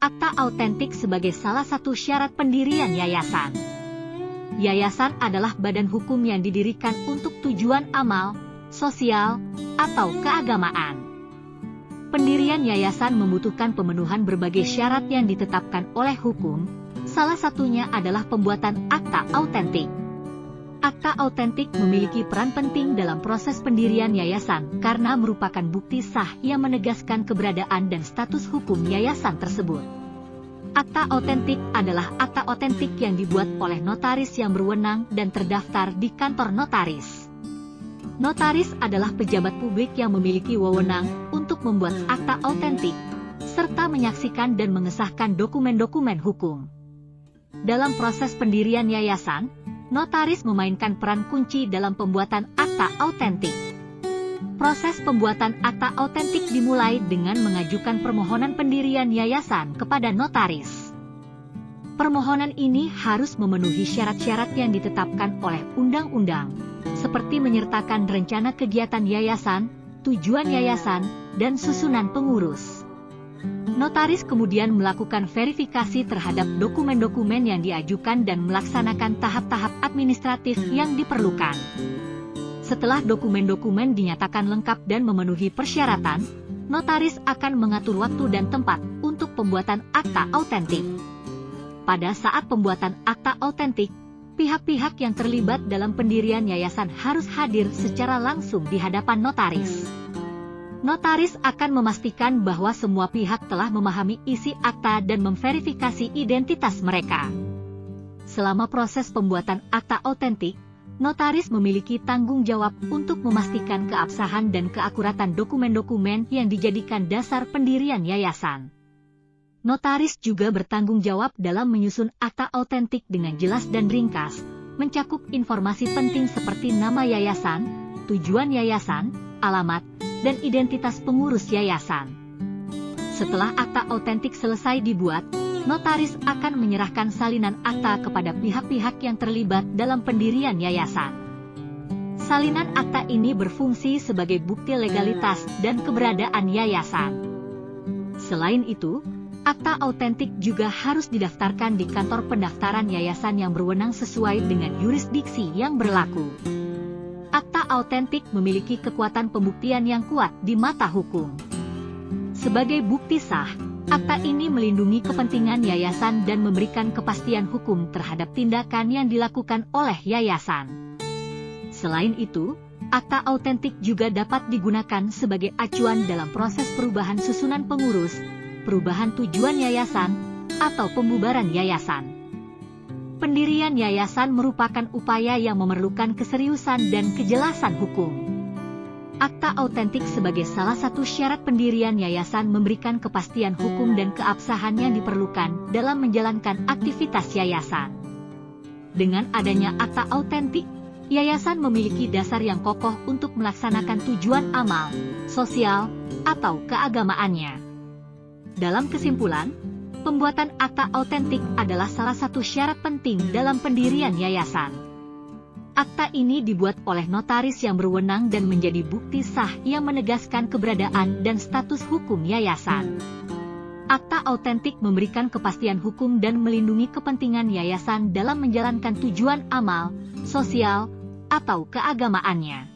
Akta autentik sebagai salah satu syarat pendirian yayasan. Yayasan adalah badan hukum yang didirikan untuk tujuan amal, sosial, atau keagamaan. Pendirian yayasan membutuhkan pemenuhan berbagai syarat yang ditetapkan oleh hukum, salah satunya adalah pembuatan akta autentik. Akta autentik memiliki peran penting dalam proses pendirian yayasan karena merupakan bukti sah yang menegaskan keberadaan dan status hukum yayasan tersebut. Akta autentik adalah akta autentik yang dibuat oleh notaris yang berwenang dan terdaftar di kantor notaris. Notaris adalah pejabat publik yang memiliki wewenang untuk membuat akta autentik, serta menyaksikan dan mengesahkan dokumen-dokumen hukum. Dalam proses pendirian yayasan, notaris memainkan peran kunci dalam pembuatan akta autentik. Proses pembuatan akta autentik dimulai dengan mengajukan permohonan pendirian yayasan kepada notaris. Permohonan ini harus memenuhi syarat-syarat yang ditetapkan oleh undang-undang, seperti menyertakan rencana kegiatan yayasan, tujuan yayasan, dan susunan pengurus. Notaris kemudian melakukan verifikasi terhadap dokumen-dokumen yang diajukan dan melaksanakan tahap-tahap administratif yang diperlukan. Setelah dokumen-dokumen dinyatakan lengkap dan memenuhi persyaratan, notaris akan mengatur waktu dan tempat untuk pembuatan akta autentik. Pada saat pembuatan akta autentik, pihak-pihak yang terlibat dalam pendirian yayasan harus hadir secara langsung di hadapan notaris. Notaris akan memastikan bahwa semua pihak telah memahami isi akta dan memverifikasi identitas mereka. Selama proses pembuatan akta autentik, notaris memiliki tanggung jawab untuk memastikan keabsahan dan keakuratan dokumen-dokumen yang dijadikan dasar pendirian yayasan. Notaris juga bertanggung jawab dalam menyusun akta autentik dengan jelas dan ringkas, mencakup informasi penting seperti nama yayasan, tujuan yayasan, alamat, dan identitas pengurus yayasan. Setelah akta autentik selesai dibuat, notaris akan menyerahkan salinan akta kepada pihak-pihak yang terlibat dalam pendirian yayasan. Salinan akta ini berfungsi sebagai bukti legalitas dan keberadaan yayasan. Selain itu, akta autentik juga harus didaftarkan di kantor pendaftaran yayasan yang berwenang sesuai dengan yurisdiksi yang berlaku. Akta autentik memiliki kekuatan pembuktian yang kuat di mata hukum. Sebagai bukti sah, akta ini melindungi kepentingan yayasan dan memberikan kepastian hukum terhadap tindakan yang dilakukan oleh yayasan. Selain itu, akta autentik juga dapat digunakan sebagai acuan dalam proses perubahan susunan pengurus, perubahan tujuan yayasan, atau pembubaran yayasan. Pendirian yayasan merupakan upaya yang memerlukan keseriusan dan kejelasan hukum. Akta autentik sebagai salah satu syarat pendirian yayasan memberikan kepastian hukum dan keabsahan yang diperlukan dalam menjalankan aktivitas yayasan. Dengan adanya akta autentik, yayasan memiliki dasar yang kokoh untuk melaksanakan tujuan amal, sosial, atau keagamaannya. Dalam kesimpulan, pembuatan akta autentik adalah salah satu syarat penting dalam pendirian yayasan. Akta ini dibuat oleh notaris yang berwenang dan menjadi bukti sah yang menegaskan keberadaan dan status hukum yayasan. Akta autentik memberikan kepastian hukum dan melindungi kepentingan yayasan dalam menjalankan tujuan amal, sosial, atau keagamaannya.